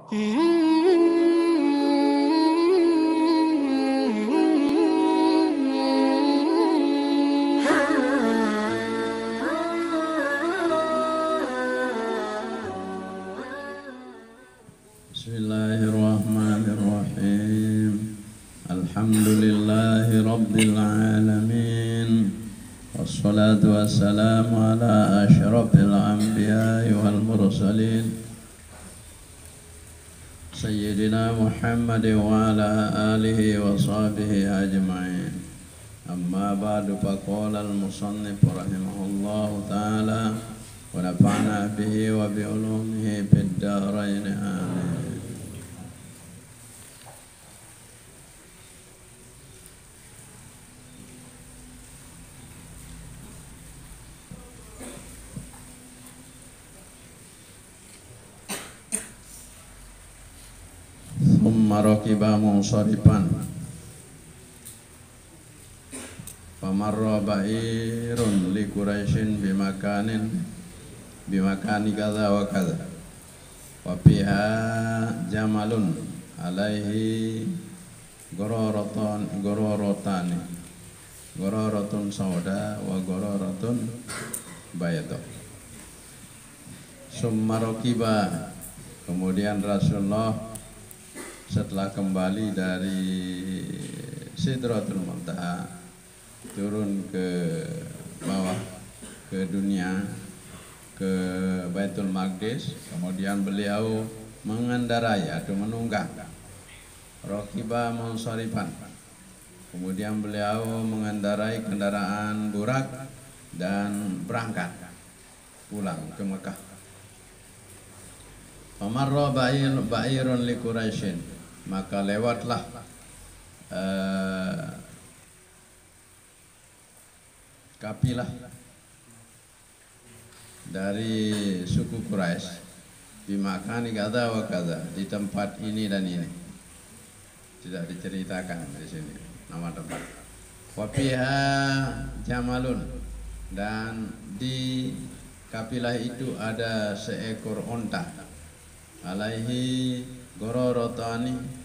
Bismillahirrahmanirrahim. Alhamdulillahi rabbil alamin. Wassalatu wassalamu ala asyrafil anbiya'i wal mursalin Sayyidina Muhammad wa ala alihi wa sahbihi ajma'in. Amma ba'du, faqala al-musannif rahimahullahu ta'ala wa nafa'na bihi wa bi ulumihi fid dharain amin. Thumma rakiba munsharifan famarra ba'irun li Quraisyin bimakani kadza wa kadza wa fiha jamalun alaihi gororatun sauda wa gororatun bayda. Summa rakiba, kemudian Rasulullah setelah kembali dari Sidratul Muntaha turun ke bawah ke dunia, ke Baitul Maqdis, kemudian beliau mengendarai atau menunggang rakiba munsharifan, kemudian beliau mengendarai kendaraan burak dan berangkat pulang ke Mekah. Famarra ba'irun li Quraisyin, maka lewatlah kapilah dari suku Quraisy bimakani kadza wa kadza, di tempat ini dan ini. Tidak diceritakan di sini nama tempat. Wa fiha jamalun, dan di kapilah itu ada seekor onta, alaihi gororatani,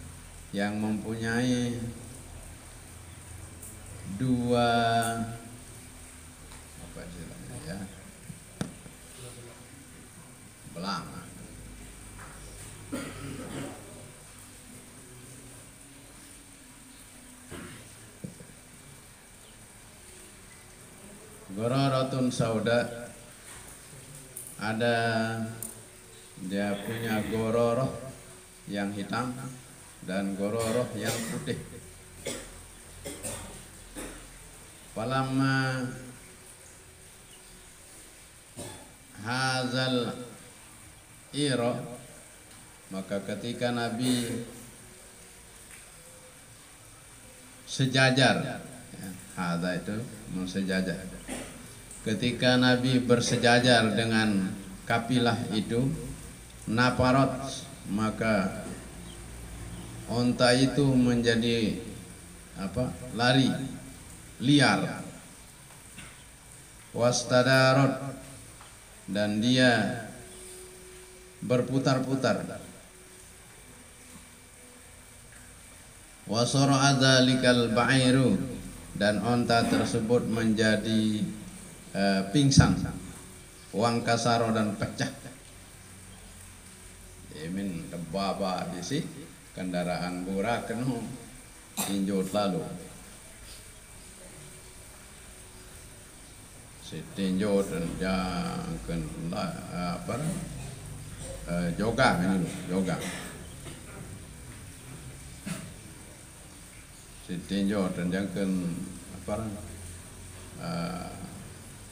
yang mempunyai dua apa istilahnya ya, belang. Gororatun sauda, ada dia punya gororoh yang hitam dan gororoh yang putih. Falamma hazal ira, maka ketika Nabi sejajar, ya, hadza itu mensejajar, ketika Nabi bersejajar dengan kapilah itu, naparot, maka onta itu menjadi lari liar. Wastadarot, dan dia berputar-putar. Wasara dzalikal ba'iru, dan onta tersebut menjadi pingsan. Wangkasaro, dan pecah. Min tebaba disi kendaraan burak kenu tinjau lalu. Si tinjau dan jangan joga ini joga. Si tinjau dan jangan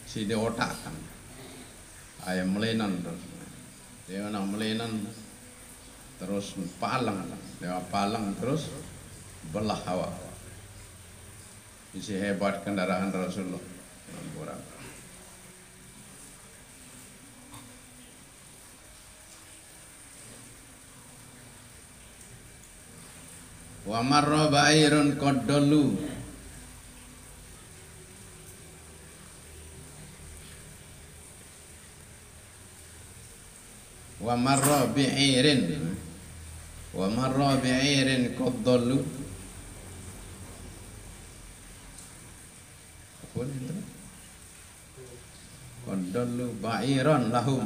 si de otak kan. Ayam melenan terus. Dia nak melenan terus palang, dia palang terus belah awak. Isi hebat kendaraan Rasulullah. Wa marra ba'irun qaddallu, wa marra bi'irin, Wa marra bi'irin qad dallu. Apa itu? Qad dallu ba'iran lahum.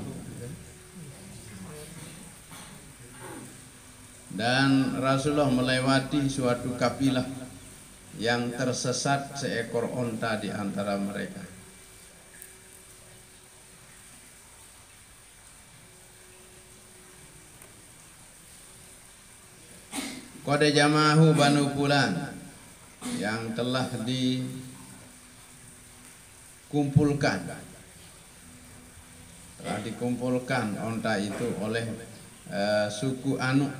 Dan Rasulullah melewati suatu kafilah yang tersesat seekor onta di antara mereka. Qad jama'ahu Banu Fulan, yang telah dikumpulkan onta itu oleh suku Anu.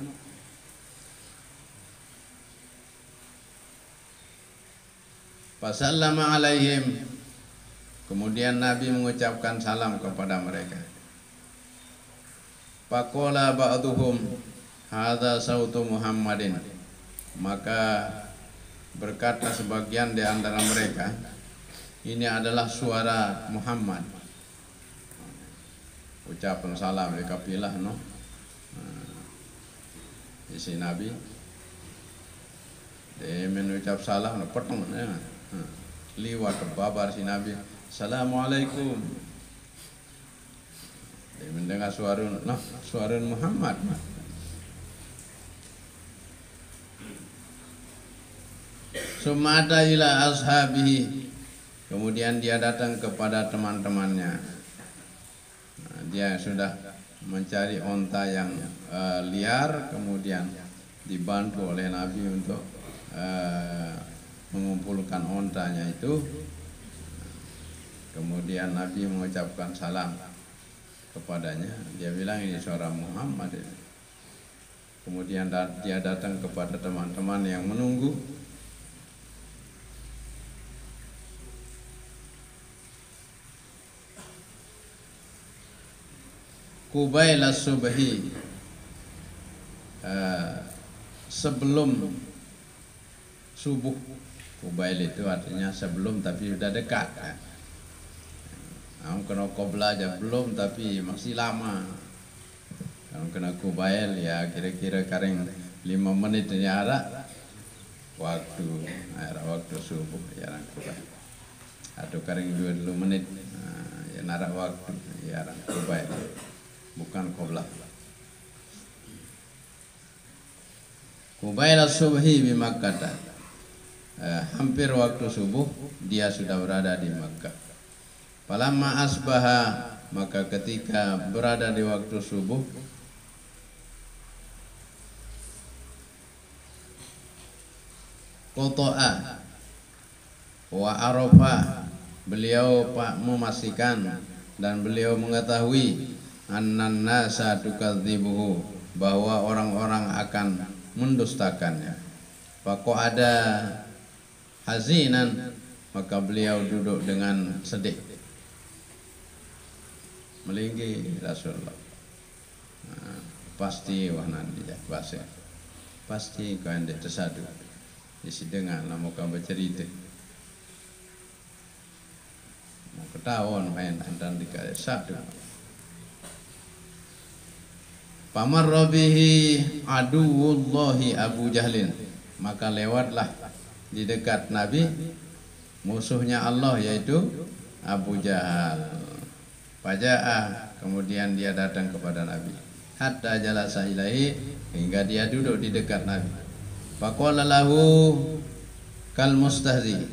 Fasallama alaihim, kemudian Nabi mengucapkan salam kepada mereka. Faqala ba'duhum hadza sautu Muhammadin, maka berkata sebagian di antara mereka, ini adalah suara Muhammad. Ucapan salam di kafilah isi Nabi dia mengucap salam potong liwat kebabar si Nabi, Assalamualaikum. Dia mendengar suara Muhammad. Sumada ila ashabihi, kemudian dia datang kepada teman-temannya. Dia sudah mencari onta yang liar, kemudian dibantu oleh Nabi untuk mengumpulkan ontanya itu. Kemudian Nabi mengucapkan salam kepadanya. Dia bilang ini suara Muhammad. Kemudian dia datang kepada teman-teman yang menunggu. Qubaila subhi, sebelum subuh. Qubail itu artinya sebelum tapi sudah dekat. Kena qobla aja belum tapi masih lama. Kalau kena qubail ya kira-kira karing 5 menit ini arah waktu subuh ya qubail. Atau karing 20 menit ya narak waktu ya qubail. Bukan qobla. Qubail as-subhi bi Makkah. Hampir waktu subuh dia sudah berada di Makkah. Falamma asbaha, maka ketika berada di waktu subuh, qata'a wa arafa, beliau memastikan dan beliau mengetahui annan nasa tukadzibuhu, bahwa orang-orang akan mendustakannya. Faqa'ada hazinan, maka beliau duduk dengan sedih, melinggi Rasulullah. Pasti wahnan dia bahasa. Pasti kau hendak tersadu. Isi dengar nama kau bercerita. Mau ketahuan main dan dikasih satu. Pamarra bihi aduwullahi Abu Jahlin, maka lewatlah di dekat Nabi musuhnya Allah yaitu Abu Jahal. Faja'a, kemudian dia datang kepada Nabi. Hatta jalasa ilaihi, hingga dia duduk di dekat Nabi. Faqala lahu kal mustahzi,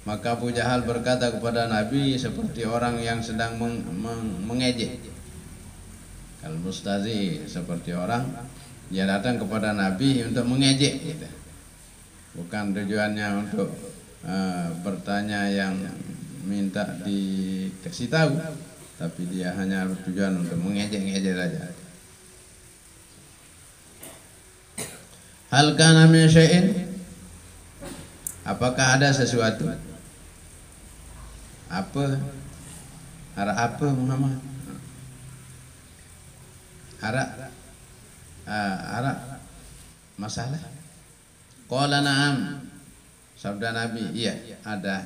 maka Abu Jahal berkata kepada Nabi seperti orang yang sedang mengejek. Kal mustahzi, seperti orang dia datang kepada Nabi untuk mengejek gitu. Bukan tujuannya untuk bertanya yang minta dikasih tahu, tapi dia hanya bertujuan untuk mengejek-ngejek saja. Hal kana min syai'in, apakah ada sesuatu? Apa? Harap apa Muhammad? Harap masalah? Qala na'am, sabda Nabi, iya ada.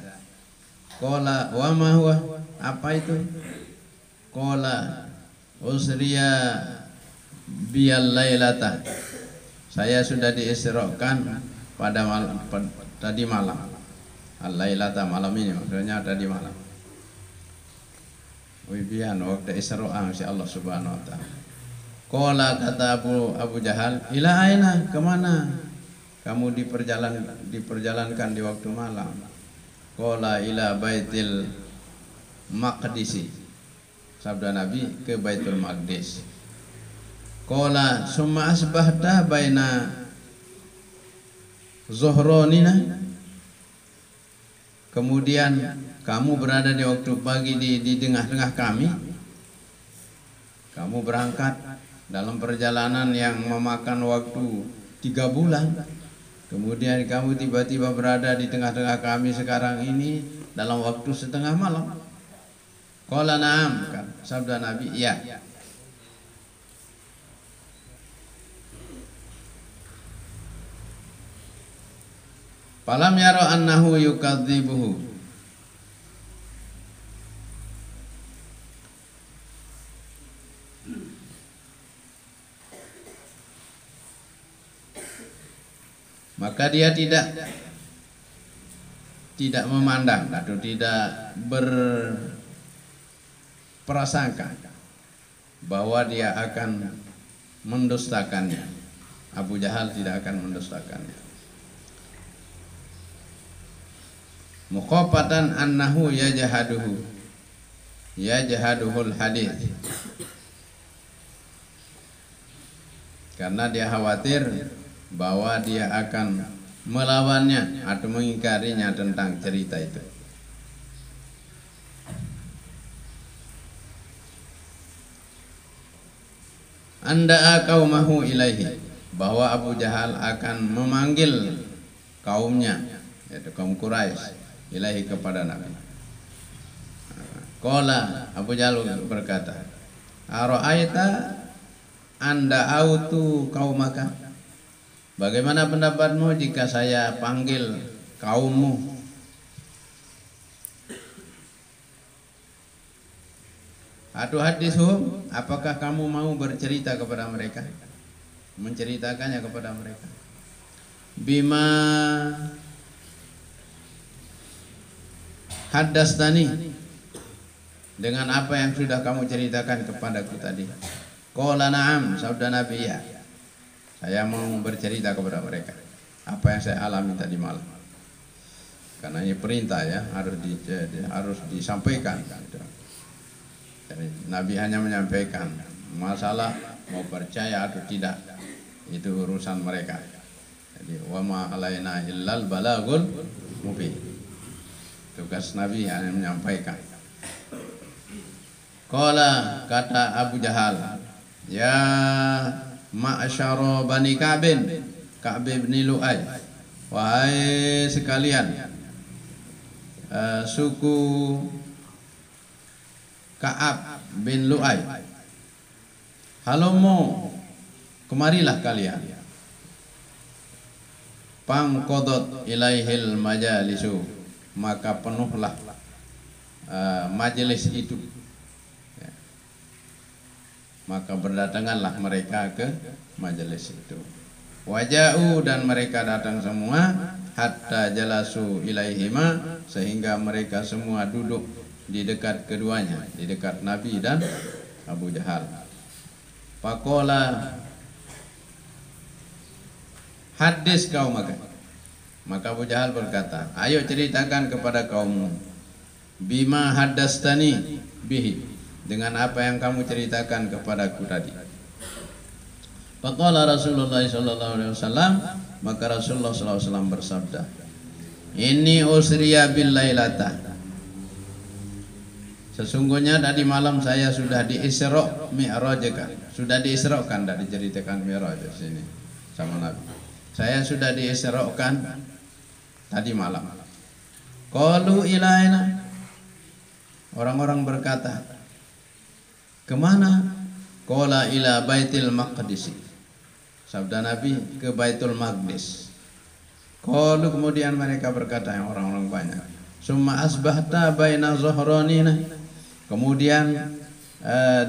Qala wa ma huwa, apa itu? Qala usriya biyal lailata, saya sudah diisrokan pada tadi malam. Al-lailata, malam ini maksudnya tadi malam. Wibian waktu Isra'an si Allah Subhanahu wa taala. Qala, kata Abu Jahal, ila aina, kemana kamu diperjalankan di waktu malam? Qala ila Baitil Maqdisi. Sabda Nabi, ke Baitul Maqdis. Qala summa asbahta baina zuhranina. Kemudian kamu berada di waktu pagi di tengah-tengah kami. Kamu berangkat dalam perjalanan yang memakan waktu 3 bulan. Kemudian kamu tiba-tiba berada di tengah-tengah kami sekarang ini dalam waktu setengah malam. Qala na'am, sabda Nabi, iya. Falam yara annahu yukadzibuhu. Maka dia tidak memandang atau tidak berprasangka bahwa dia akan mendustakannya. Abu Jahal tidak akan mendustakannya. Muqafatan annahu yajahaduhul hadis, karena dia khawatir bahwa dia akan melawannya atau mengingkarinya tentang cerita itu. Anda qaumahu ilaihi, bahwa Abu Jahal akan memanggil kaumnya, yaitu kaum Quraisy, ilahi, kepada Nabi. Qala, Abu Jahal berkata, ara'aita anda autu qaumaka, bagaimana pendapatmu jika saya panggil kaummu? Atu hadithu, apakah kamu mau bercerita kepada mereka, menceritakannya kepada mereka? Bima haddastani, dengan apa yang sudah kamu ceritakan kepadaku tadi. Qala na'am, sabda Nabi, ya, saya mau bercerita kepada mereka apa yang saya alami tadi malam. Karena ini perintah ya, harus disampaikan. Jadi, Nabi hanya menyampaikan, masalah mau percaya atau tidak itu urusan mereka. Jadi wa ma alaina illal balagul mubin. Tugas Nabi hanya menyampaikan. Qala, kata Abu Jahal, ya ma'asyara bani Ka'b bin Lu'ay, wahai sekalian suku Ka'ab bin Lu'ay, halomo, kemarilah kalian. Pangqadat ilaihil majalisu, maka penuhlah majelis itu, ya. Maka berdatanganlah mereka ke majelis itu. Waja'u, dan mereka datang semua, hatta jalasu ilaihima, sehingga mereka semua duduk di dekat keduanya, di dekat Nabi dan Abu Jahal. Faqala, hadis kaum, maka Abu Jahal berkata, ayo ceritakan kepada kaummu, bima haddastani bihi, dengan apa yang kamu ceritakan kepadaku tadi. Faqala Rasulullah sallallahu alaihi wasallam, maka Rasulullah sallallahu alaihi wasallam bersabda, inni usriya bil lailata, sesungguhnya tadi malam saya sudah diisra' mi'rajkan, sudah diisrakan, tidak diceritakan mi'raj di sini sama Nabi. Saya sudah diisrakan tadi malam. Qalu ilaina, orang-orang berkata, kemana? Qala ila Baitil Maqdis, sabda Nabi, ke Baitul Maqdis. Qalu, kemudian mereka berkata, yang orang-orang banyak, summa asbahta baina zuhranina, kemudian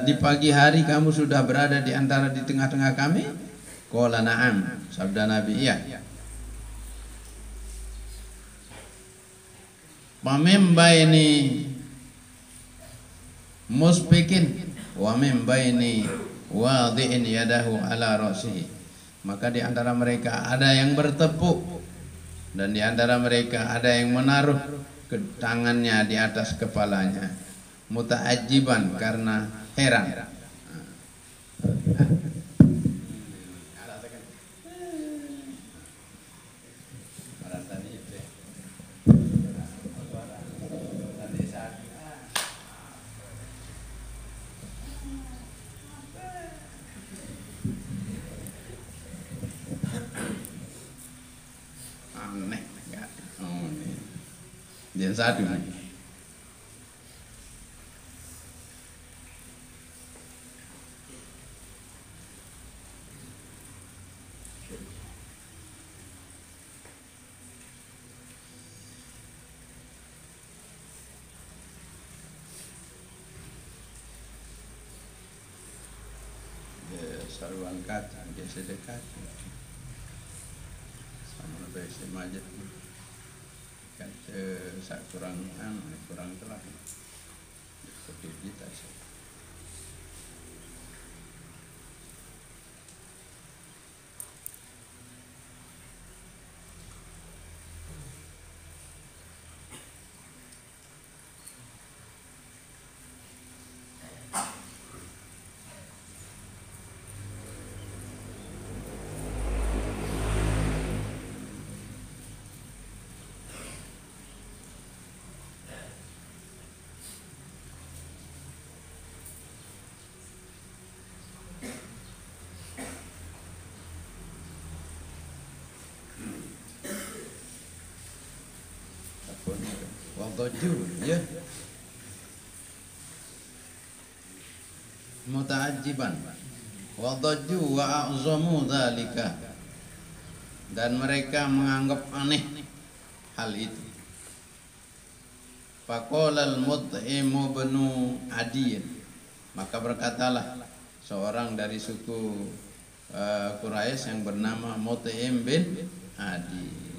di pagi hari kamu sudah berada di antara, di tengah-tengah kami. Qala na'am, sabda Nabi iya. Pamim baini musbikin wa mim baini wadhi'in yadahu ala ra'sihi. Maka di antara mereka ada yang bertepuk dan di antara mereka ada yang menaruh tangannya di atas kepalanya, muta'ajjiban karena heran. Aneh enggak? Oh, ini. Dia satu. Saruan kaca, dia sedekat. Sama lebih semajat. Kaca sak kurang telah. Seperti kita sih. Wadaju ya, muta'ajjiban wadaju wa a'zamu dzalika, dan mereka menganggap aneh hal itu. Faqala al-Mut'im bin Adi, maka berkatalah seorang dari suku Quraisy yang bernama Mut'im bin Adi,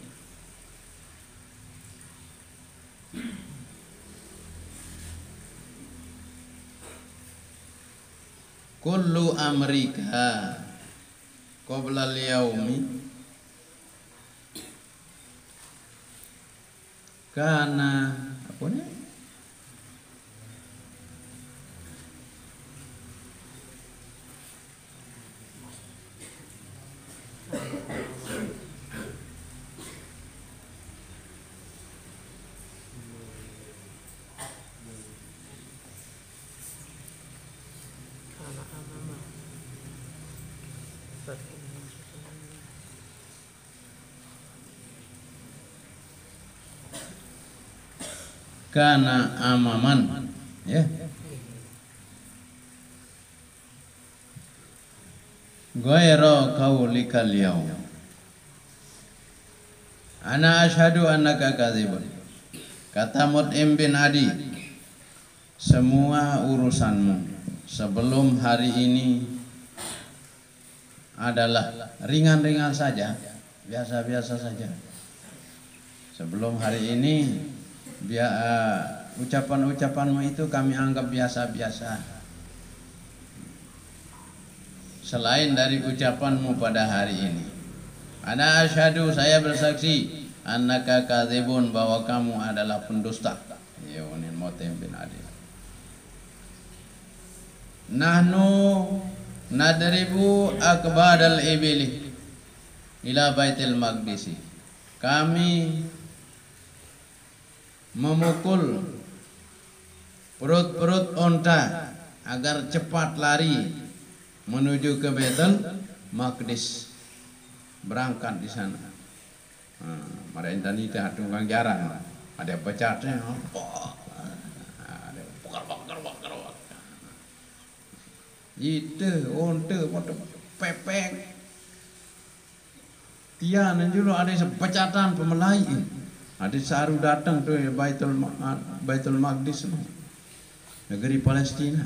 kullu amrika qabla al-yaumi kana apa nih? Kana amaman ya, ghairu qaulikal yaum ana asyhadu annaka kadzibun. Kata Mut'im bin Adi, semua urusanmu sebelum hari ini adalah ringan-ringan saja, biasa-biasa saja. Sebelum hari ini ucapan-ucapanmu itu kami anggap biasa-biasa. Selain dari ucapanmu pada hari ini, ana asyhadu, saya bersaksi, annaka kadzibun, bahwa kamu adalah pendusta. Yunin Mut'im bin Adi. Nahnu nadribu akbadal ibili ila baitil maqdisi. Kami memukul perut-perut onta agar cepat lari menuju ke Baitul Maqdis, berangkat di sana. Mara intani teh tunggang jarang, ada pecatnya, ada bakar. Itu onta pepek. Tian dulu ada sepecatan pemelai. Ada saru datang tuh Baitul Maqdis, negeri Palestina.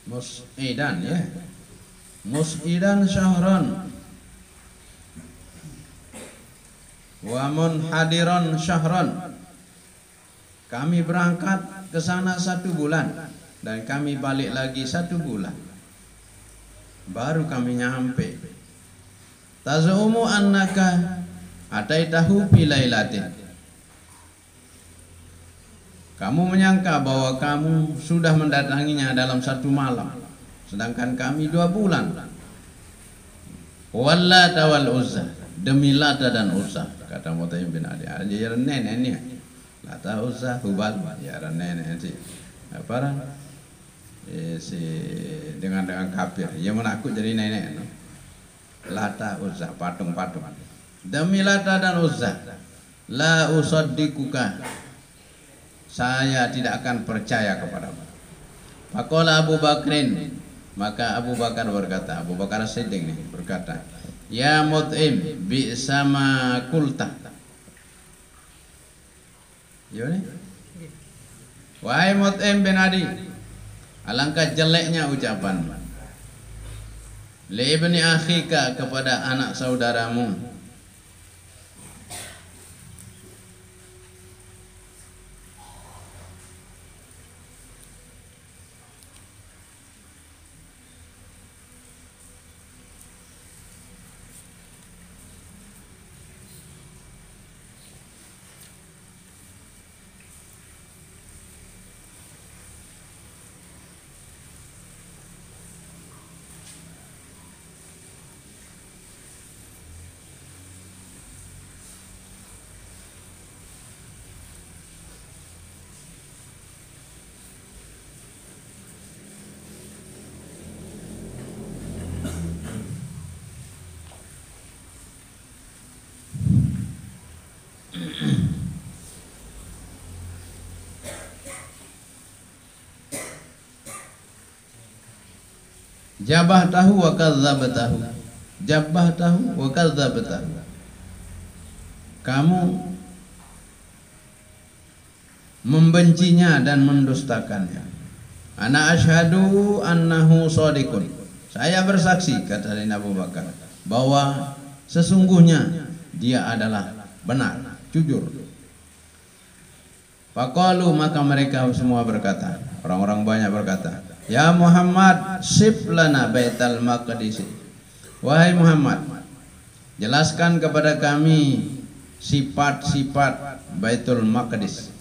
Mus'idan ya. Mus'idan syahran wa munhadiran syahran. Kami berangkat ke sana 1 bulan dan kami balik lagi 1 bulan. Baru kami nyampe. Tazumu annaka ataitahu fi lailatin. Kamu menyangka bahwa kamu sudah mendatanginya dalam 1 malam, sedangkan kami 2 bulan. Wallata wal Uzza, demi Lata dan Uzza, kata Mutaim bin Adi. Ajar neneknya, Lata Uzza Hubal, ya nenek si apa? Si dengan kafir, ia menakut jadi nenek. Lata Uzza, patung-patung. Demi Lata dan Uzza, la usaddiquka, saya tidak akan percaya kepadamu. Faqala Abu Bakrin, maka Abu Bakar berkata, Abu Bakar Siddiq nih berkata, ya Mut'im bi sama kulta. Ya nih. Wahai Mut'im bin Adi, alangkah jeleknya ucapan li ibni akhika, kepada anak saudaramu. Jabah tahu wa kadzdzabtahu. Jabah tahu wa kadzdzabtahu. Kamu membencinya dan mendustakannya. Ana asyhadu annahu shadiqun. Saya bersaksi, kata Abu Bakar, bahwa sesungguhnya dia adalah benar, jujur. Faqalu, maka mereka semua berkata, orang-orang banyak berkata, ya Muhammad, sif lana Baitul Maqdis. Wahai Muhammad, jelaskan kepada kami sifat-sifat Baitul Maqdis.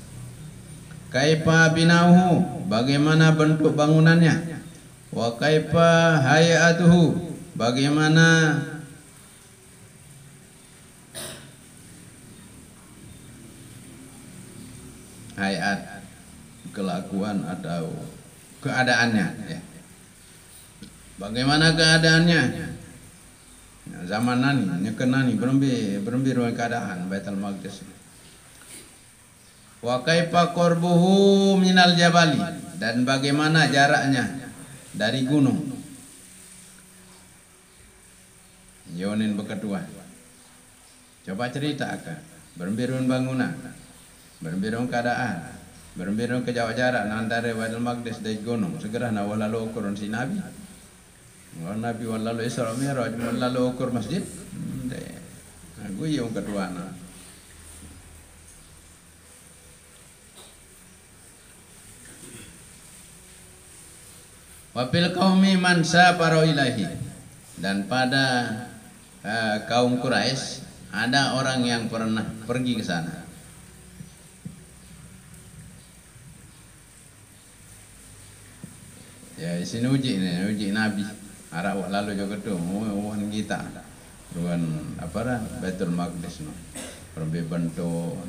Kaifa binauhu, bagaimana bentuk bangunannya? Wa kaifa hayatuhu, bagaimana hayat, kelakuan atau keadaannya ya. Bagaimana keadaannya? Zaman nani, nyekenani berembi keadaan Baitul Maqdis. Wa kaifa qurbuhu minal jabali, dan bagaimana jaraknya dari gunung. Yonin berkedua. Coba ceritakan berembirun bangunan, berembirun keadaan, berembirun kejauh jarak antara Baitul Maqdis dan gunung. Segera na walalu ukur si Nabi. Nabi walalu Isra Mi'raj walalu ukur masjid. Aku yang kedua na. Wafil qaumi man safara ilahi, dan pada kaum Quraisy ada orang yang pernah pergi ke sana. Ya sini uji Nabi. Arah lalu juga tu, uan kita, ruan apa dah Baitul Maqdis no, berembe bentuk,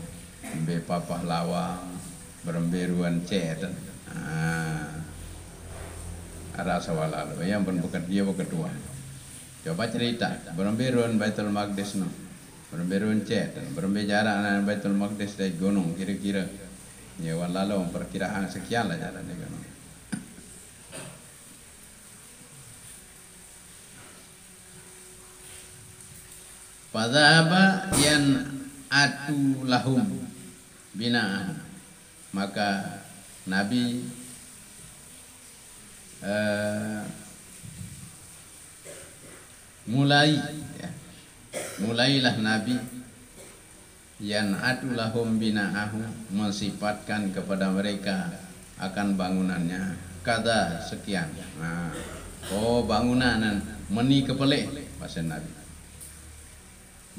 berembe papah lawang, berembe ruan cet. Arah sawalalu yang pun bukan dia kedua. Coba cerita berembiruan Baitul Maqdis no, berembiruan cet, berembe jarak dengan Baitul Maqdis dari gunung kira-kira. Ya walalu perkiraan sekian lah jaraknya gunung. Fadzaba yan atu lahum bina'ah, maka Nabi mulailah Nabi yan atu lahum bina'ahu, mensifatkan kepada mereka akan bangunannya kada sekian. Nah, bangunan meni kepelek bahasa Nabi.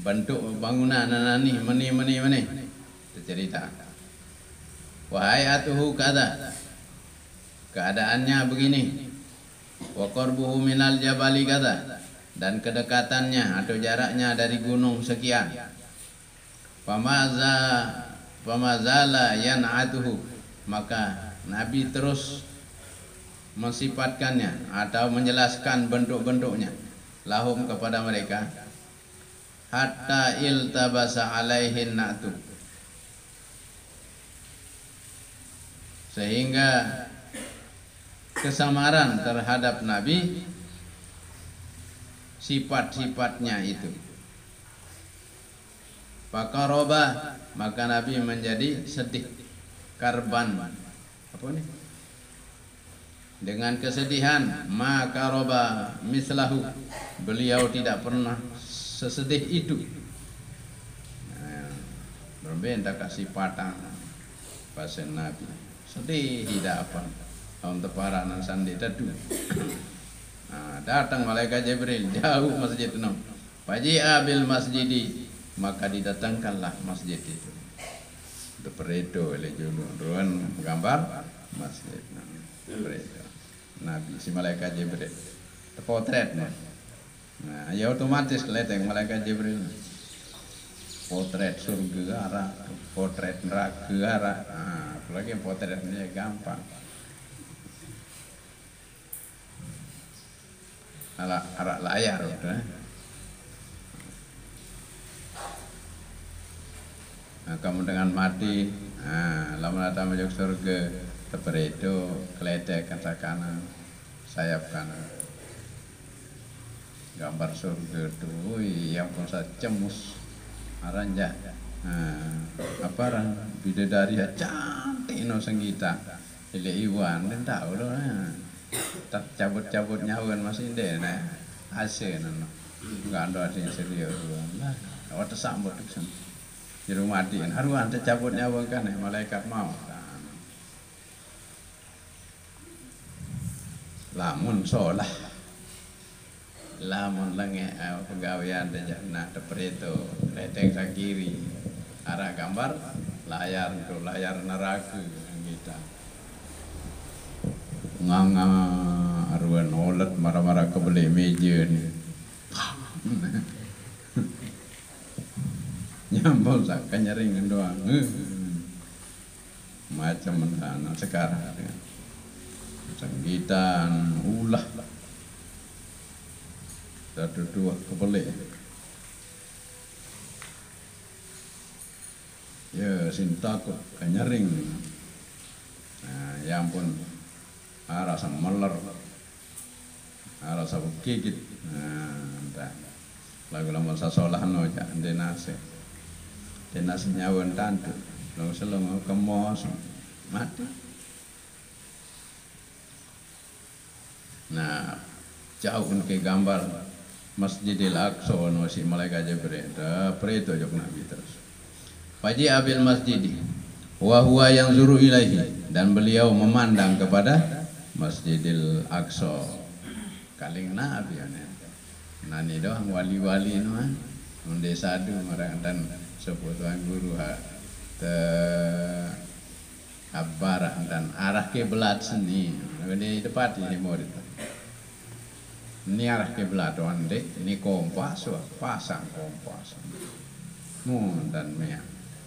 Bentuk bangunan ni meni cerita. Wahai atuhu kada, keadaannya begini. Wa qarbuhu minal jabali kada, dan kedekatannya atau jaraknya dari gunung sekian. Famazala yan'atuhu, maka Nabi terus mensifatkannya atau menjelaskan bentuk-bentuknya lahum kepada mereka, hatta iltabasa alaihin na'tu, sehingga kesamaran terhadap Nabi sifat-sifatnya itu. Faqaraba, maka Nabi menjadi sedih, karban, apa nih? Dengan kesedihan, maka roba mislahu, beliau tidak pernah sesedih itu. Berbeda kasih patang pasien Nabi, sedih tidak apa. Tahun teparanan sandi tadu. Datang malaikat Jibril jauh masjid itu. Faji'a bil masjidi, maka didatangkanlah masjid itu. Depredo oleh julu ruan gambar masjid. Depredo. Nabi si malaikat Jibril potretnya. Nah, ya otomatis kelihatan malaikat Jibril. Potret surga arah, potret neraka arah. Apalagi potretnya gampang. Arah layar udah. Nah, kamu dengan mati, lama datang masuk surga. Teperedo keledek kaca kanan, sayap kanan, gambar surga tuh yang pun saya cemus aranja. Apa ran bidadari cantik no senggita ile iwan dan tahu loh, tak cabut nyawan masih deh nah hasil no nggak ada yang serius lah. Waktu sambut di rumah dia haruan tercabut nyawa kan malaikat mau. Lamun solah, lamun lenge pegawaian dejana depreto leteng sakiri arah gambar layar untuk layar neraka kita nganga arwan olet marah-marah kebeli meja ni nyambol sak kanyering doang macam mana sekarang senggitan ulah satu dua kebeli ya sintakut kanyering. Nah, ya ampun rasa meler rasa gigit. Nah, lagu lamun sasolah no ja denase nyawan tantu lalu selong kemos mati. Nah, jauh ke gambar Masjidil Aqsa no si malaikat Jibril. Preto jok Nabi terus. Faji abil masjidi wa huwa yanzuru ilaihi, dan beliau memandang kepada Masjidil Aqsa. Kaling Nabi ane. Nani doang wali-wali no unde sadu marang dan seputuan guru te abarah dan arah kiblat seni. Ini tepat ini murid. Ini arah kiblat onde, ini kompas, pasang kompas. Dan mea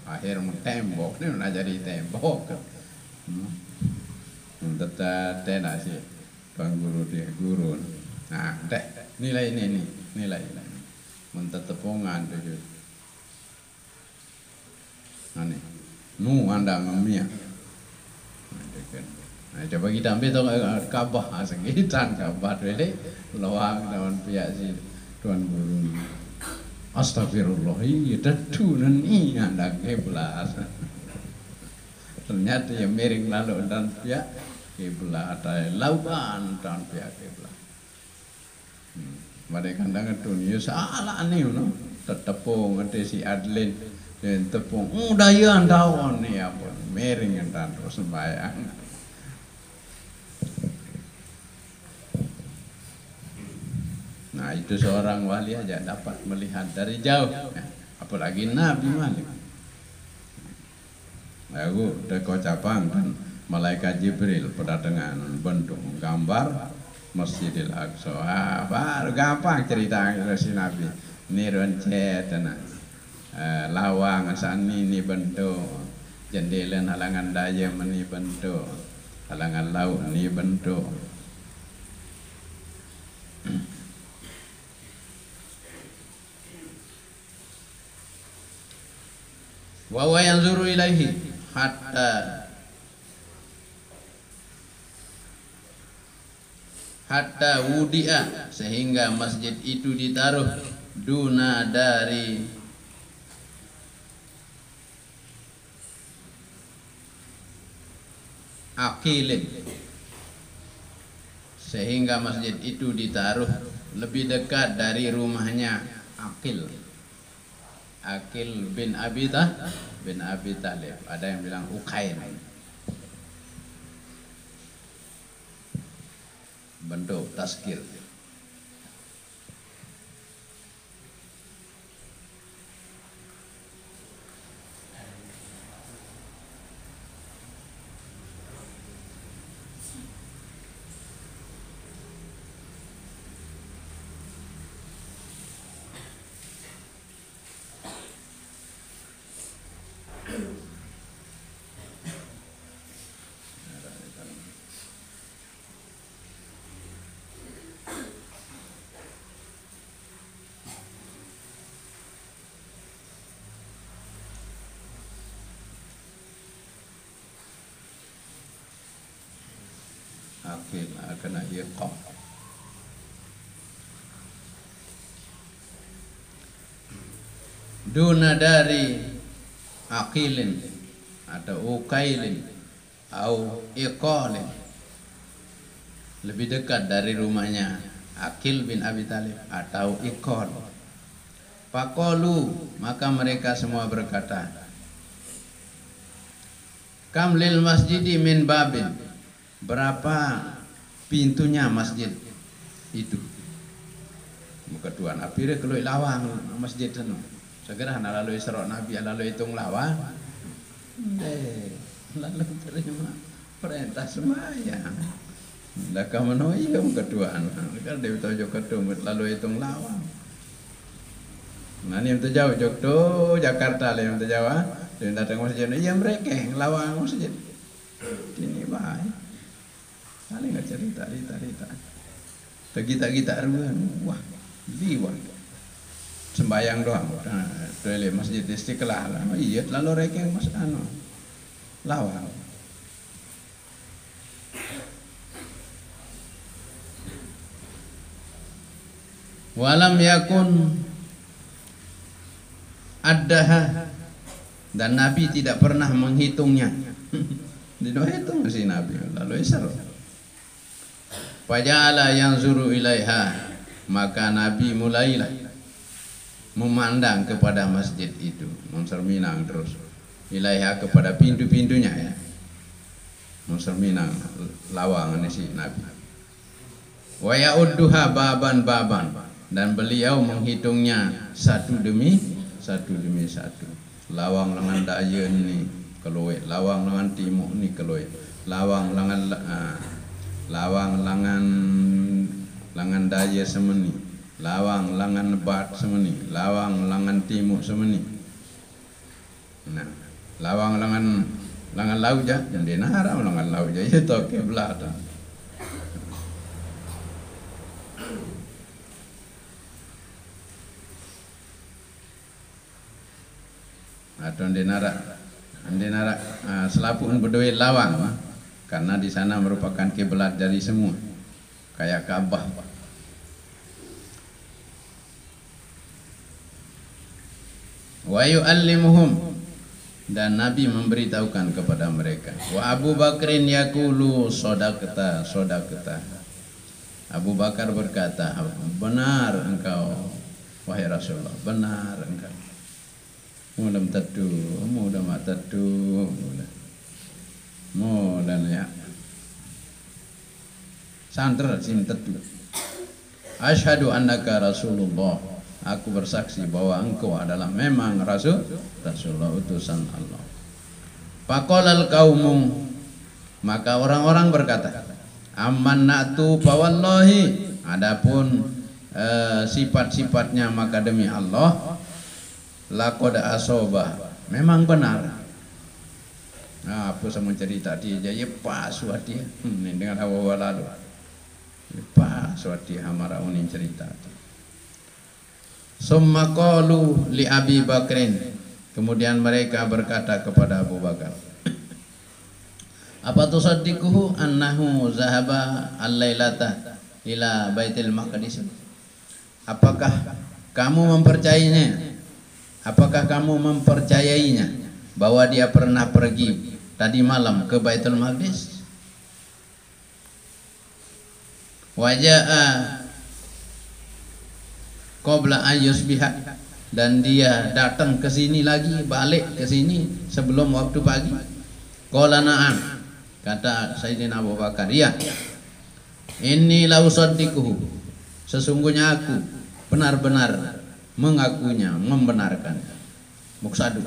akhir tembok ni nak jadi tembok. Tetap tena si tuan guru dia guru. Nah, deh nilai ini nilai. Mentetepungan tu. Ani, anda ngamia. Nah, coba kita ambil tu Kaabah, senggitan Kaabah dulu, lawang daun pihak si tuan guru. Astagfirullah, iya dedunan iya ndak kiblat. Ternyata ya miring lalu dan pihak kiblat, lautan dan pihak kiblat. Mereka kandang dunia salah nih, no. Tetepung ada si Adlin dan tepung, daya daun nih apa, miring dan terus sembahyang. Nah itu seorang wali aja dapat melihat dari jauh, apalagi Nabi Malik. Aku dekocapang kan malaikat Jibril pada dengan bentuk gambar Masjidil Aqsa. Baru gampang cerita si Nabi. Ini rencana lawang asani ini bentuk jendela halangan daya ini bentuk halangan laut ini bentuk. Wa yanzuru ilaihi hatta wudi'a, sehingga masjid itu ditaruh duna dari Aqilin, sehingga masjid itu ditaruh lebih dekat dari rumahnya Aqil bin Abi Talib. Ada yang bilang Uqail, bentuk tazkir. Aqil kena iqam. Duna dari Aqilin atau Uqailin atau Iqalin, lebih dekat dari rumahnya Aqil bin Abi Talib atau Iqal. Faqalu, maka mereka semua berkata, kam lil masjidi min babin, berapa pintunya masjid itu? Keduan apire kalau lawang masjid sana. Segera lalu serok Nabi lalu hitung lawang. Lalu terima perintah sembahyang. Dah kamu noyam keduaan. Kan dia tahu kedua lalu hitung lawang. Nah ini yang terjauh Jogja Jakarta lah yang terjauh. Dia datang masjid. Iya mereka lawang masjid. Ini baik. Kali nggak cerita. Kita ruan, wah, liwat. Sembayang doang, dari masjid Istiqlal. Iya, lalu rekeng mas lawang. Walam yakun addaha, dan Nabi tidak pernah menghitungnya. Tidak hitung si Nabi, lalu isar. Faja'ala yanzuru ilaiha, maka Nabi mulailah memandang kepada masjid itu, Monserminang terus ilaiha, kepada pintu-pintunya ya. Monserminang lawangan si Nabi. Wa ya'udduha baban, dan beliau menghitungnya satu demi satu. Lawang lengan daya ni keluar, lawang lengan timur ni keluar, lawang langan daya semeni, lawang langan bat semeni, lawang langan timur semeni. Nah, lawang langan lauja, yang dinara langan lauja itu ke belakang. Atau dinara selapun berdua lawang, karena di sana merupakan kiblat dari semua, kayak Ka'bah. wa yu'allimuhum, dan Nabi memberitahukan kepada mereka. Wa Abu Bakrin yaqulu sodaqta sodaqta. Abu Bakar berkata, benar engkau wahai Rasulullah, benar engkau. Mudah tadu, mudah matadu, mudah ya. Santer sim tadu. Asyhadu annaka Rasulullah. Aku bersaksi bahwa engkau adalah memang Rasulullah, utusan Allah. Faqalal qaumu, maka orang-orang berkata, amannatu fa wallahi, adapun sifat-sifatnya maka demi Allah, laqad asoba, memang benar. Nah, apa sama cerita dia jadi pas wadi dengan hawa lalu. Pas wadi hamara unin cerita. Summa qalu li Abi Bakrin, kemudian mereka berkata kepada Abu Bakar, apa tusaddiquhu annahu zahaba al-lailata ila Baitul Maqdis? Apakah kamu mempercayainya? Apakah kamu mempercayainya bahwa dia pernah pergi tadi malam ke Baitul Maqdis? Waja'a qabla ayyusbiha, dan dia datang ke sini lagi, balik ke sini sebelum waktu pagi. Qala na'am, kata Sayyidina Abu Bakar, ya, inni la usaddiquhu, sesungguhnya aku benar-benar mengakunya, membenarkan. Muksadu,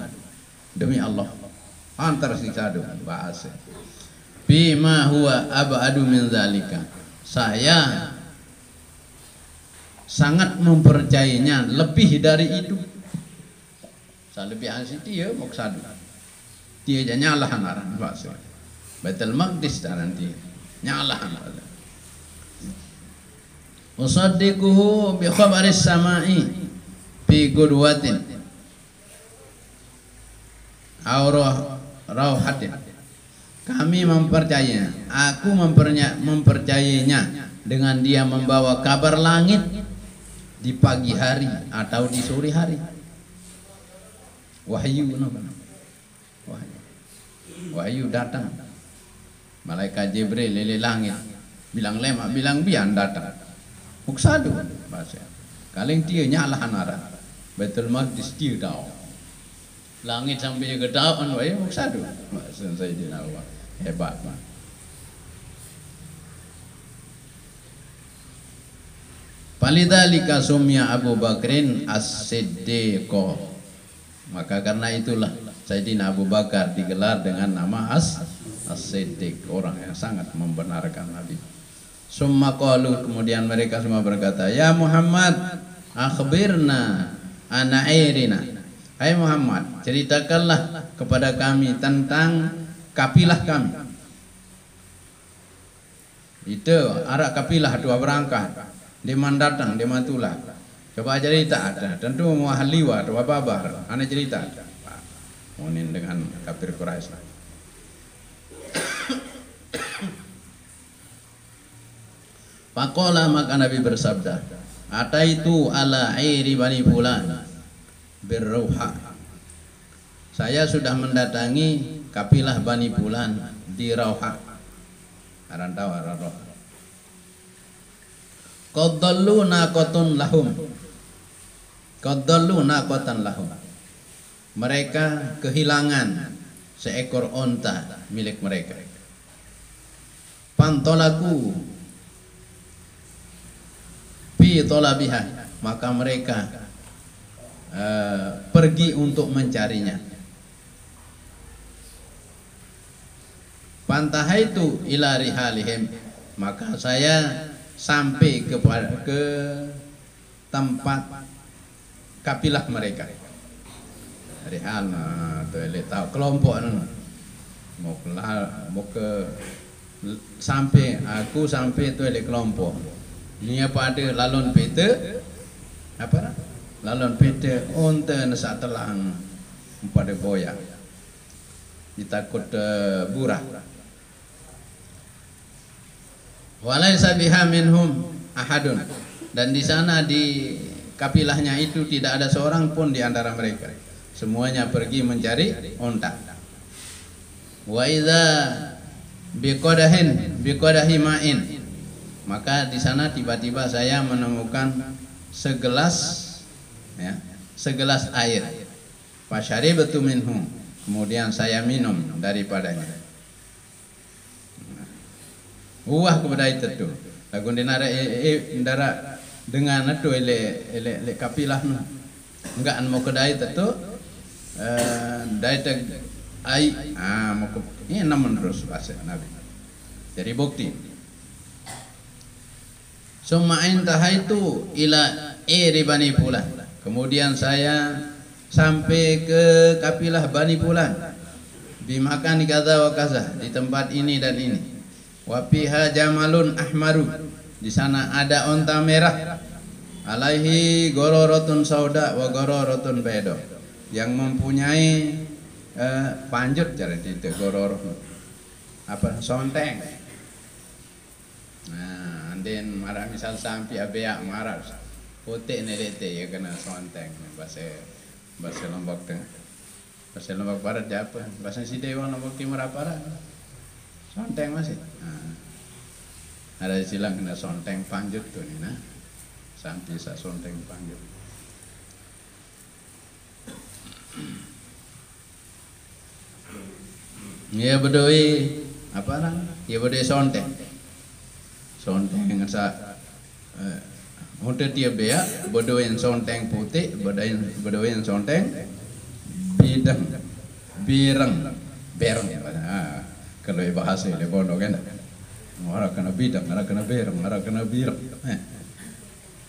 demi Allah, antar siksadu bahasa bima huwa abadu min zalika, saya sangat mempercayainya lebih dari itu. Saya lebih asik dia muksadu, dia nyala hanaran bahasa Baitul Maqdis nanti nyala hanaran. Usaddiquhu bi khabaris sama'i fi gudwatin aurah rauhatin. Kami mempercayainya, aku mempercayainya dengan dia membawa kabar langit di pagi hari atau di sore hari. Wahyu, wahyu datang. Malaikat Jibril lele langit, bilang lema, bilang bian datang. Muksadu bahasa. Kaleng dia nyala hanara. Baitul Maqdis dia tahu. Langit sampai ke daun, wahyu muksadu. Bahasa Sayyidina Allah hebat mah. Falidhalika sumya Abu Bakrin as-Siddiqo, maka karena itulah Sayyidina Abu Bakar digelar dengan nama as-Siddiq, orang yang sangat membenarkan Nabi. Summa qalu, kemudian mereka semua berkata, ya Muhammad, akhbirna ana airina. Hai Muhammad, ceritakanlah kepada kami tentang kapilah kami. Itu arak kapilah dua berangkat. Dia datang, dia matulah. Coba cerita ada. Tentu mau haliwa, dua babar. Ana cerita. Munin dengan kafir Quraisy. Faqala, maka Nabi bersabda, ataitu ala airi bani fulan birruha. Saya sudah mendatangi kapilah Bani Fulan di Rauha. Arantawa Rauha. Qaddallu naqatun lahum. Qaddallu naqatan lahum. Mereka kehilangan seekor onta milik mereka. Pantolaku fi talabiha, maka mereka pergi untuk mencarinya. Pantahaitu ila rihalihim, maka saya sampai ke tempat kapilah mereka. Rihal tu tahu kelompok mau ke sampai aku sampai tu kelompok. Ini apa ada lalon peta apa? Lalon peta unta nasa telang pada boya. Ditakut burah. Walaysa biha minhum ahadun, dan di sana di kapilahnya itu tidak ada seorang pun di antara mereka. semuanya pergi mencari onta. Wa idza biqadahi ma'in, maka di sana tiba-tiba saya menemukan segelas air. Fasyaribtu minhu, kemudian saya minum daripadanya. Wah kepada itu tuh. Lagu dinara ndara dengan itu ele kapilah nu. Enggak mau kedai itu dai te ai mau ke ini namun terus bahasa Nabi. Jadi bukti. Summa intahaitu ila Bani Fulan. Kemudian saya sampai ke kapilah Bani Fulan. Bimakan di kaza wa kaza, di tempat ini dan ini. Wa fiha jamalun ahmaru, di sana ada onta merah. Alaihi gororotun sauda wa gororotun bedo, yang mempunyai panjut jadi itu goror apa sonteng. Nah, andin marah misal sampai abea marah putih nelete ya kena sonteng bahasa Lombok tengah. Bahasa Lombok Barat apa? Bahasa Sidewa Lombok Timur apa? Sonteng masih. Nah, ada istilah kena sonteng panjut tuh nih nah. Sampai sa sonteng panjut. Ya bedoi apa orang? Ya bedoi sonteng. Sonteng dengan sa untuk dia bea bedoi yang sonteng putih, bedoi yang sonteng bireng. Kalau bahasa ini bodoh kan, orang kena bidang, orang kena bereng, orang kena bireng,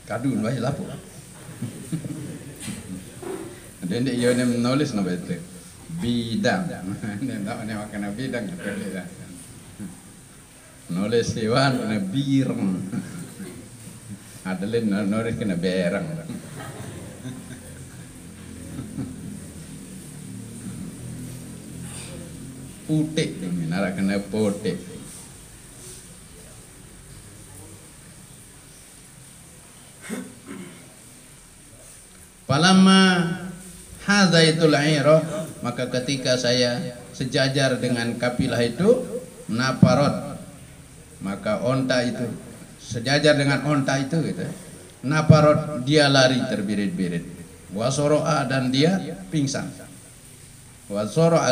kadun baik lapu. Dan dia menulis nama itu bidang, dia tahu nama kena bidang itu. Nulis Iwan kena bireng, Adeline nulis kena bereng. Putih, nara kena putih. Falamma hadzaitul aira, maka ketika saya sejajar dengan kapilah itu, naparot, maka onta itu sejajar dengan onta itu gitu. Naparot, dia lari terbirit-birit. Wasoro'a, dan dia pingsan. Wasoro'a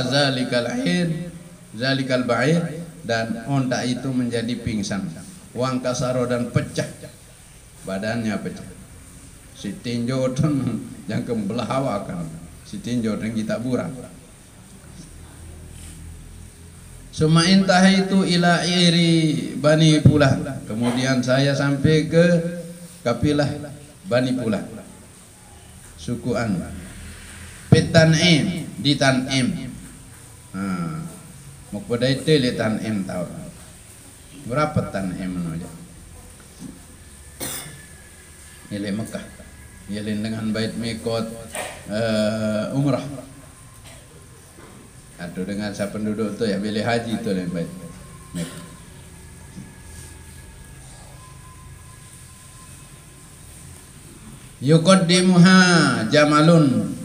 zalikal ba'ir, dan onta itu menjadi pingsan. Wangkasaro, dan pecah, badannya pecah. Si tinjau yang kembelahawakan, si tinjau yang kita burang. Suma intahaitu ila iri Bani Fulan, kemudian saya sampai ke kapilah Bani Fulan, suku An. Pitan'im, di Tan'im. Mukbada itu di Tan'im tahu. Berapa Tan'im aja? Nilai Mekah. Nilai dengan bait mikot umrah. Atau dengan sa penduduk tu ya pilih haji tu yang bait Mekah. Yuqaddimuha jamalun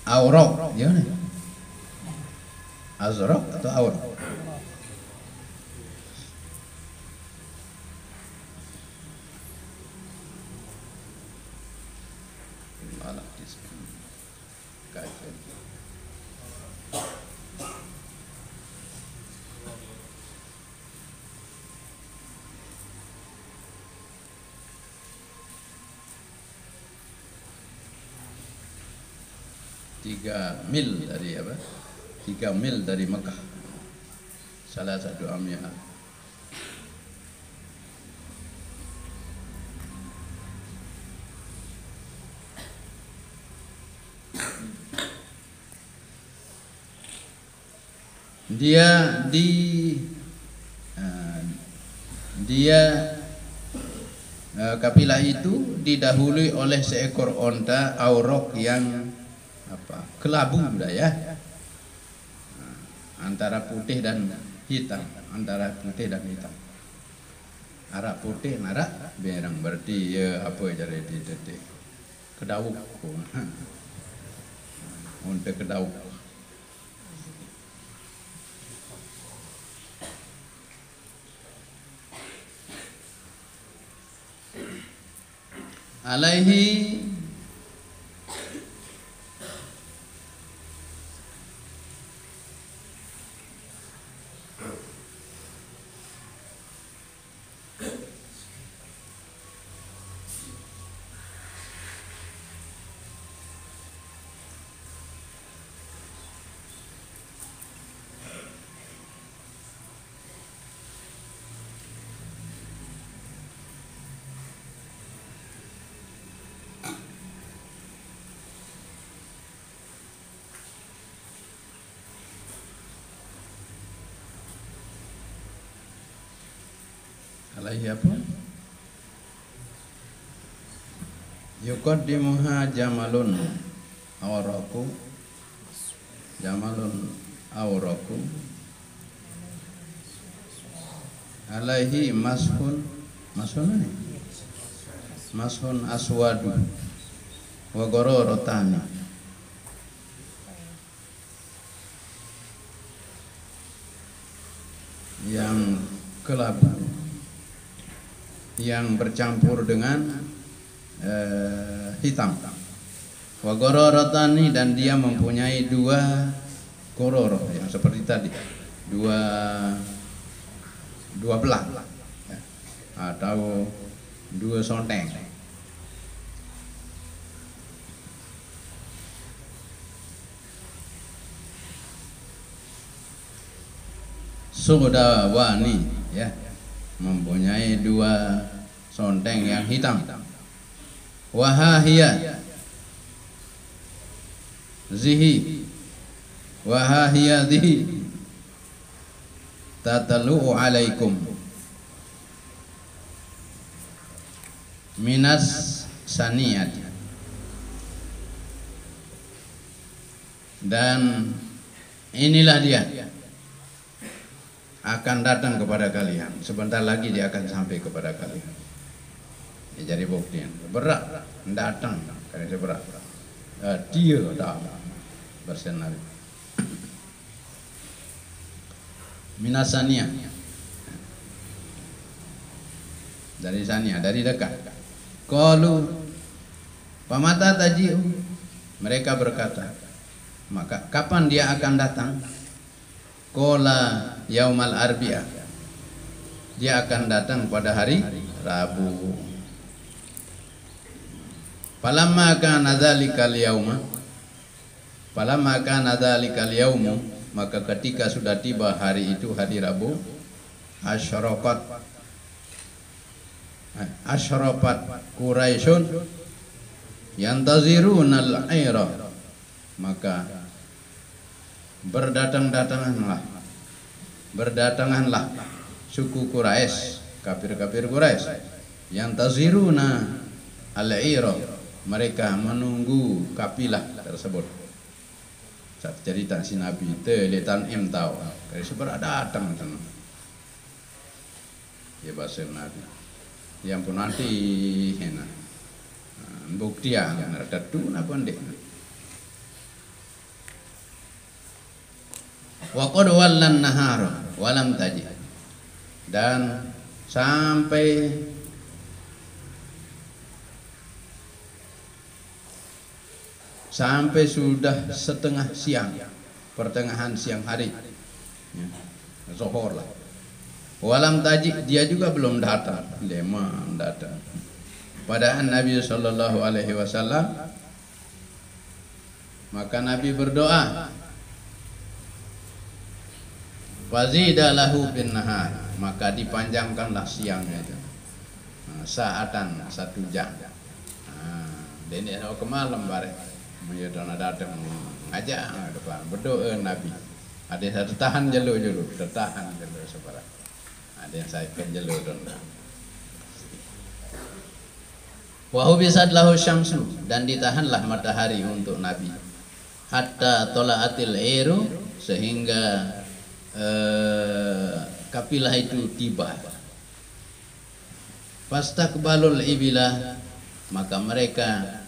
awraq, ya nih. Azraq atau awraq? Malah disebut kajian. Tiga mil dari apa? 3 mil dari Mekah. Salah satu amyah. Kapilah itu didahului oleh seekor onta aurok yang apa? Kelabu ya. Antara putih dan hitam, antara putih dan hitam. Arak putih, arak berang, berarti ya apa jadi detik kedawuk. untuk kedau. Alaihi apa? Yuqaddimuha jamalun awraku alaihi mashun aswadu wa gororotani yang kelabu yang bercampur dengan hitam. Wa gororotani, dan dia mempunyai dua gororo yang seperti tadi, dua belah ya, atau dua sonteng. Sudawani ya, mempunyai dua sonteng yang hitam. Wahahiyah zihi wahahiyadhi tatalu'u alaikum minas saniyat, dan inilah dia akan datang kepada kalian, sebentar lagi dia akan sampai kepada kalian. Ya, jadi bukti berat datang karena berat dia datang bersenari minasania dari sania, dari dekat. Qalu pamata taji'u, mereka berkata, maka kapan dia akan datang? Qala yaumal arbi'ah, dia akan datang pada hari Rabu. Falamma kana dzalikal yauma, maka ketika sudah tiba hari itu, hari Rabu, asyrafat Quraisyun yantaziruna al-aira, maka berdatanganlah suku Quraisy, kafir-kafir Quraisy, yantaziruna al-aira, mereka menunggu kapilah tersebut. Saat cerita si Nabi teletan tahu dari seberapa datang sana. Ya bahasa Nabi yang pun nanti hena bukti yang ada tu napa ndek. Wa qad wallan nahara walam taji, dan sampai sudah setengah siang, pertengahan siang hari ya, zuhur lah. Walam taji, dia juga belum datang, lemah datang. Padahal Nabi sallallahu alaihi wasallam, maka Nabi berdoa, fazida lahu bin nahar, maka dipanjangkanlah siangnya itu, saatan 1 jam. Dan dia ke malam bareng. Menyedona datang ngajak depan berdoa Nabi. Ada yang satu tahan jelu sebarang. Ada yang saya jelu don. Wa hubisat lahu syamsu, dan ditahanlah matahari untuk Nabi. Hatta tolaatil airu, sehingga kapilah itu tiba. Fastaqbalul ibilah, maka mereka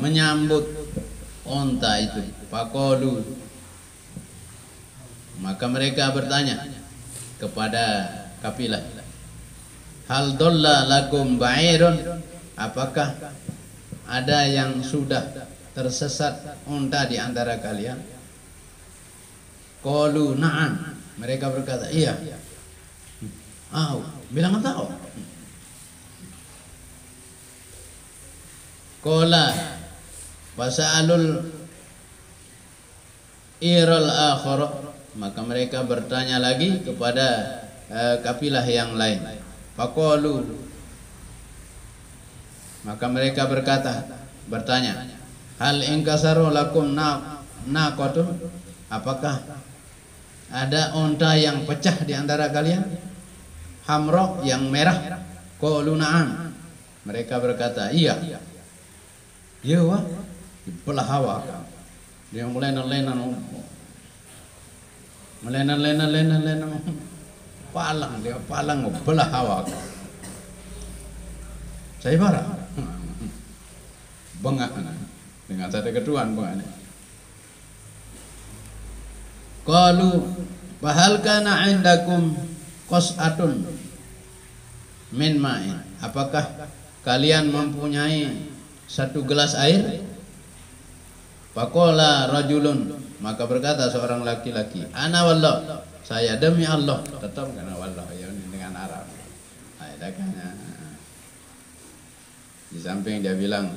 menyambut onta itu. Faqalu, maka mereka bertanya kepada kafilah, hal dolla lakum ba'irun, apakah ada yang sudah tersesat unta di antara kalian? Qalu na'am, mereka berkata iya. Bilang tahu. Qala fasa'alul iral akhir, maka mereka bertanya lagi kepada kafilah yang lain. Faqalu, maka mereka bertanya, hal ingkasaru lakum naqatun, apakah ada unta yang pecah di antara kalian? Hamra, yang merah. Qalu na'am, mereka berkata iya. Ya wah, belah hawa. Dia melena-lena palang, dia palang belah hawa. Saya marah. Bengak dengan satu keduaan bengak. Qalu bahal kana indakum qas'atun min ma'in, apakah kalian mempunyai satu gelas air? Faqala rajulun, maka berkata seorang laki-laki, ana wallah, saya demi Allah. Tetap karena wallah ya dengan Arab. Di samping dia bilang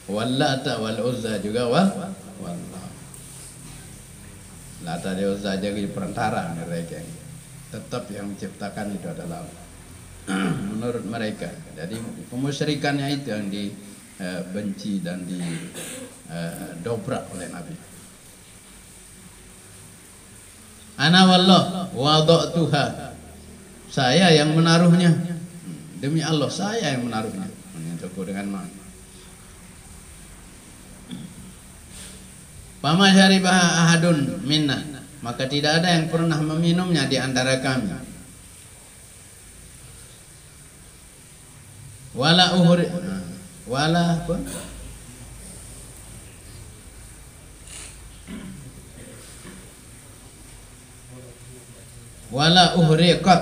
wallata wal uzza juga wallah. Lata dan Uzza jadi perantara mereka. Tetap yang menciptakan itu adalah menurut mereka. Jadi kemusyrikannya itu yang dibenci dan didobrak oleh Nabi. Ana wallah wada'tuha, saya yang menaruhnya. Demi Allah saya yang menaruhnya. Menyentuhku dengan mana? Fama syaribaha ahadun minna, maka tidak ada yang pernah meminumnya di antara kami. Wala uhri, wala apa? Wala uhriqat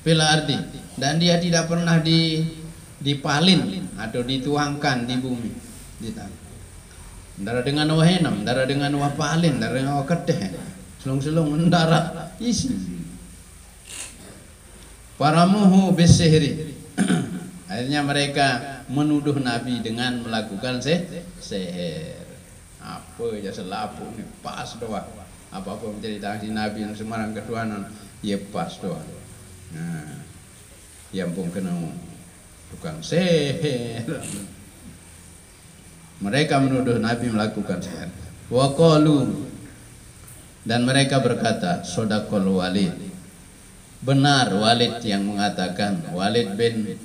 fil ardi, dan dia tidak pernah dipalin atau dituangkan di bumi, di tanah. Darah dengan wahenam, darah dengan wapalin, darah dengan waketeh, selung-selung mendarah isi. Paramuhu bisihri, akhirnya mereka menuduh Nabi dengan melakukan sihir. Apa ya selapu ini pas doa. Apa-apa menjadi tangsi Nabi yang Semarang keduanan, ya pas doa. Nah, yang pun kena tukang sihir. Mereka menuduh Nabi melakukan sihir. Wa qalu, dan mereka berkata, Sodaqul Walid, benar Walid yang mengatakan. Walid bin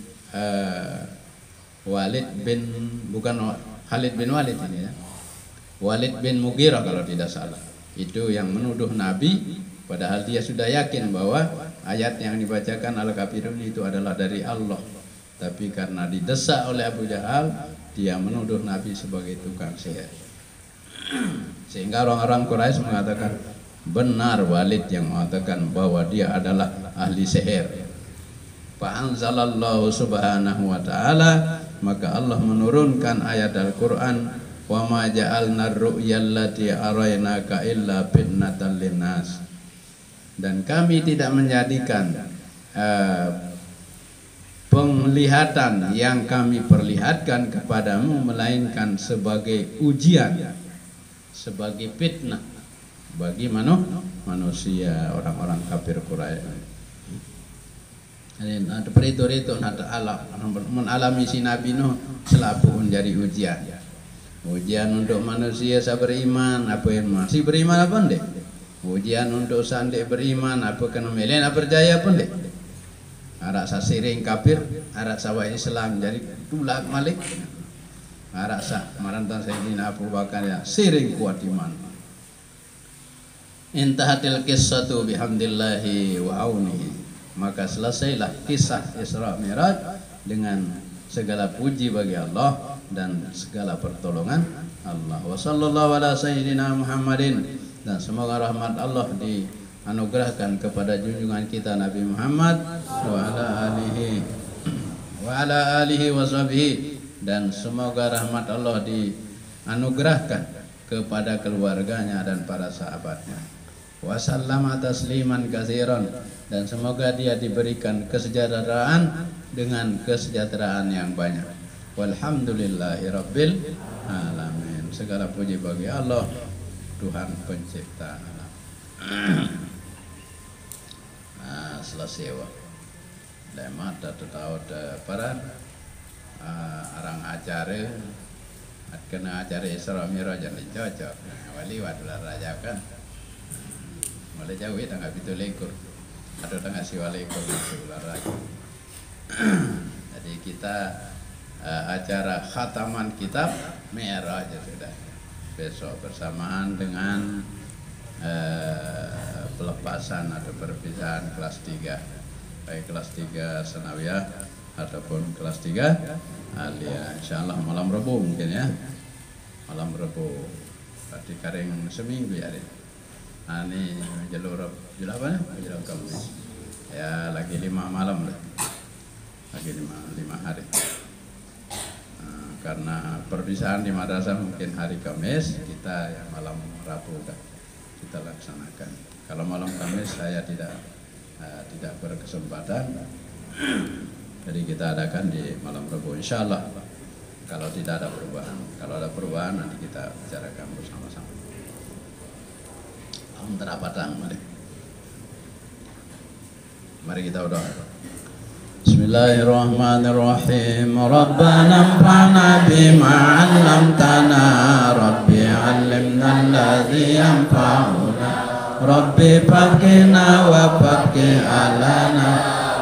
bukan Khalid bin Walid ini ya. Walid bin Mughirah kalau tidak salah. Itu yang menuduh Nabi, padahal dia sudah yakin bahwa ayat yang dibacakan Al-Kafirun itu adalah dari Allah. Tapi karena didesak oleh Abu Jahal, dia menuduh Nabi sebagai tukang sihir. Sehingga orang-orang Quraisy mengatakan benar Walid yang mengatakan bahwa dia adalah ahli sihir. Fa'anzalallahu subhanahu wa ta'ala, maka Allah menurunkan ayat Al-Quran, wa ma ja'alna ar-ru'ya allati araynaka illa fitnatan linnas, dan kami tidak menjadikan penglihatan yang kami perlihatkan kepadamu melainkan sebagai ujian, sebagai fitnah bagi manusia, orang-orang kafir Quraisy. Ada peritu nada alam mengalami si Nabi Nuh selalu menjadi ujian. Ujian untuk manusia saya beriman, apa yang masih beriman apa ndek? Ujian untuk sandek beriman, apa kena melen apa percaya apa ndek? Arak sa siring kafir, arak sawa Islam jadi tulak malik. Arak sa marantan Sayyidina Abu Bakar ya siring kuat iman. Intahatil qissatu bihamdillahi wa aunihi, maka selesailah kisah Isra Mi'raj dengan segala puji bagi Allah dan segala pertolongan Allah. Wa sallallahu ala sayyidina Muhammadin, dan semoga rahmat Allah dianugerahkan kepada junjungan kita Nabi Muhammad wa ala alihi wa sahbihi, dan semoga rahmat Allah dianugerahkan kepada keluarganya dan para sahabatnya. Wa sallama tasliman katsiran, dan semoga dia diberikan kesejahteraan dengan kesejahteraan yang banyak. Walhamdulillahi rabbil alamin. Segala puji bagi Allah, Tuhan pencipta alam. Selesai wa. Lemat atau tahu peran arang acara kena acara Isra Mi'raj jadi cocok. Wali wadulah raja kan. Mulai jauh tangga itu lekur. Ada tangga siwa lekur masuk raja. Jadi kita acara khataman kitab Mi'raj sudah besok bersamaan dengan pelepasan atau perpisahan kelas 3, baik kelas 3 sanawiyah ataupun kelas 3 aliyah. Insyaallah malam Rabu mungkin ya, malam Rabu berarti karing seminggu ya. Ini jalur apa ya? Jalur Kamis ya, lagi 5 malam lah, lagi 5 hari. Karena perpisahan di madrasah mungkin hari Kamis, kita yang malam Rabu kan kita laksanakan. Kalau malam Kamis saya tidak berkesempatan, jadi kita adakan di malam Rabu insyaallah. Kalau tidak ada perubahan, kalau ada perubahan nanti kita bicarakan bersama-sama. Mari kita berdoa. Bismillahirrahmanirrahim. Rabbana anfa'na bima 'allamtana, Rabbi 'allimna alladhi yanfa'una, Rabbi faqina wa faqi alana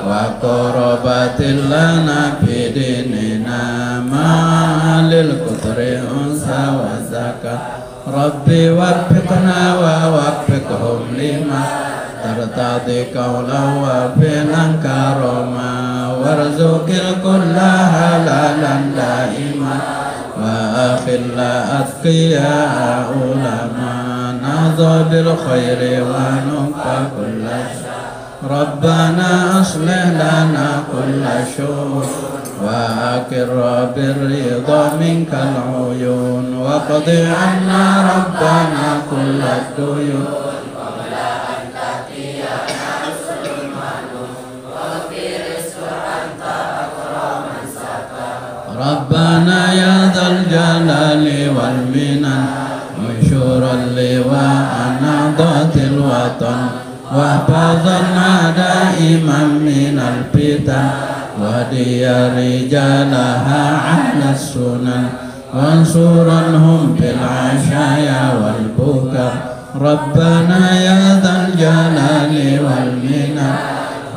wa qurbatil lana fi dinina ma'alil qudri unsa wa zakat, Rabbi waffiqna wa waffiqhum lima tartadi qawla wa fi'lan karama, warzuqil kulla halalan daima wa akhilla atqiya ulama, nadha bil khairi wa nufa kulla Rabbana aslih lana kulla syur wa akirra birridha minkal uyun wa qadi anna Rabbana kulla duyun Rabbana ya dzal jalali wal minan musyural liwa anadatil watan wa fadhana daiman minal fitan wa diyari jalaha ala sunan wansuranhum bil ashaya wal bukar Rabbana ya dzal jalali wal minan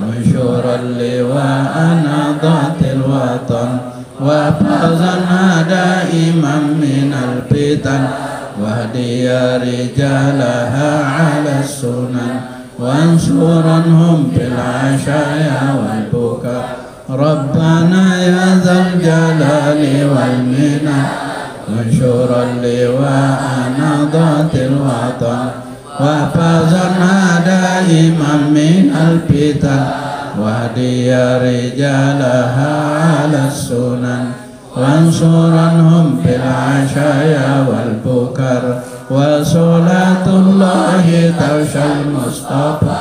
musyural liwa anadatil watan wa fazana daiman minal fitan wahdiya rijalaha ala sunan wansuranhum bil ashaya wal buka Rabbana ya dzal jalali wal minan wansyural liwa anadatil watan wa fazana daiman minal fitan wahdiya rijalaha ala sunan wansuranhum bil ashaya wal bukar wa salatullahi tawshal mustafa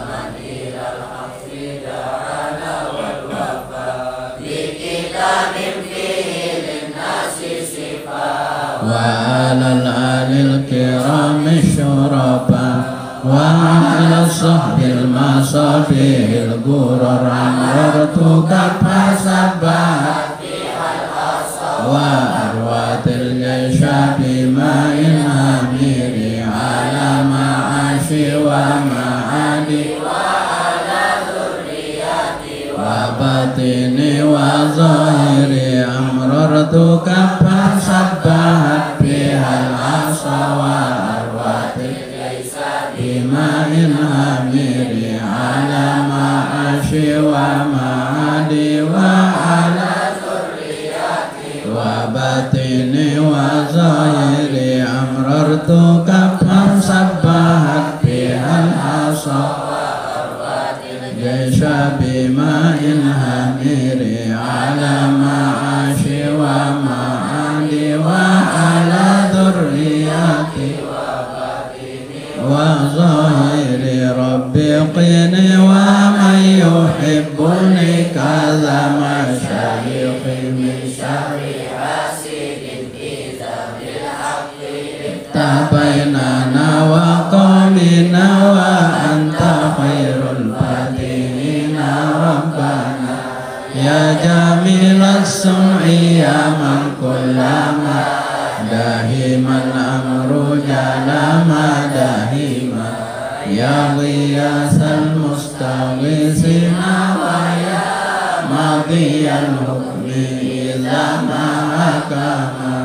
manilal hafidana wal wafa bikitabim fihi linnasi sifat wa alal alil kirami syurafa wa ala sahbil masafihil gurar amrartuka fasabat wa arwatil jaysha bima'in amiri ala ma'ashi wa ma'adi wa ala dhurriyati wa batini wa zahiri amrartuka fasabat bihal asa wa arwatil bima'in amiri ala ma'ashi wa ma'adi wa ala dhurriyati wa batu kapal sabbahat bihal asa Jaisha bima'in hamiri ala ma'ashi wa ma'adi wa ala dhurriyati wa zahiri rabbi qini wa man yuhibbuni kaza ma syayikhi min syarri hasidin iza bil haqqi tabainana wa qamina wa anta khairul fatihina rabbana ya jamilas sum'i ya man kullama dahiman amru jalama dahima ya ghiyasal mustawisina wa ya madiyal hukmi idha mahakama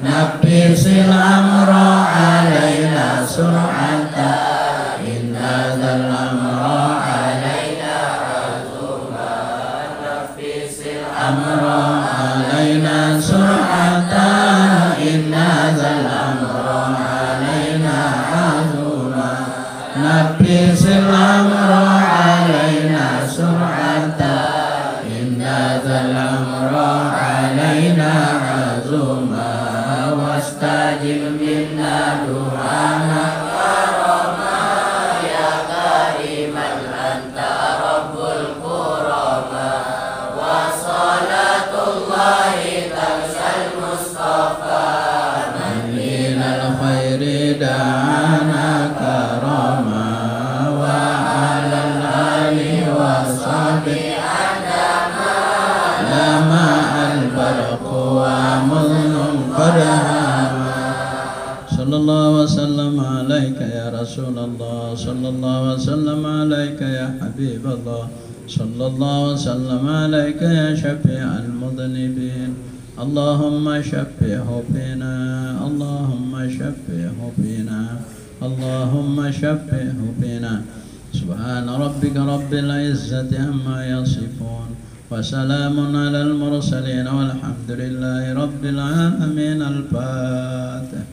nabisil amra alayna sur'ata inna dhal amra alayna azuma nabisil amra alayna sur'ata inna dhal amra alayna azuma nabisil amra alayna sur'ata inna dhal amra alayna azuma wastajib minna du'ana karama ya kariman anta rabbul kurama wa salatullahi tamsal mustafa manilal khairi da'ana karama wa alal ali wa sahbihi adama lama al-barqu wa mulnum qadhama sallallahu wa sallam alaika ya Rasulullah sallallahu wa sallam alaika ya Habiballah sallallahu wa sallam alaika ya syafi'al mudhnibin Allahumma syaffi'hu bina Allahumma syaffi'hu bina Allahumma syaffi'hu bina subhana rabbika rabbil izzati amma yasifun wa salamun alal mursalin walhamdulillahi rabbil alamin al-fatih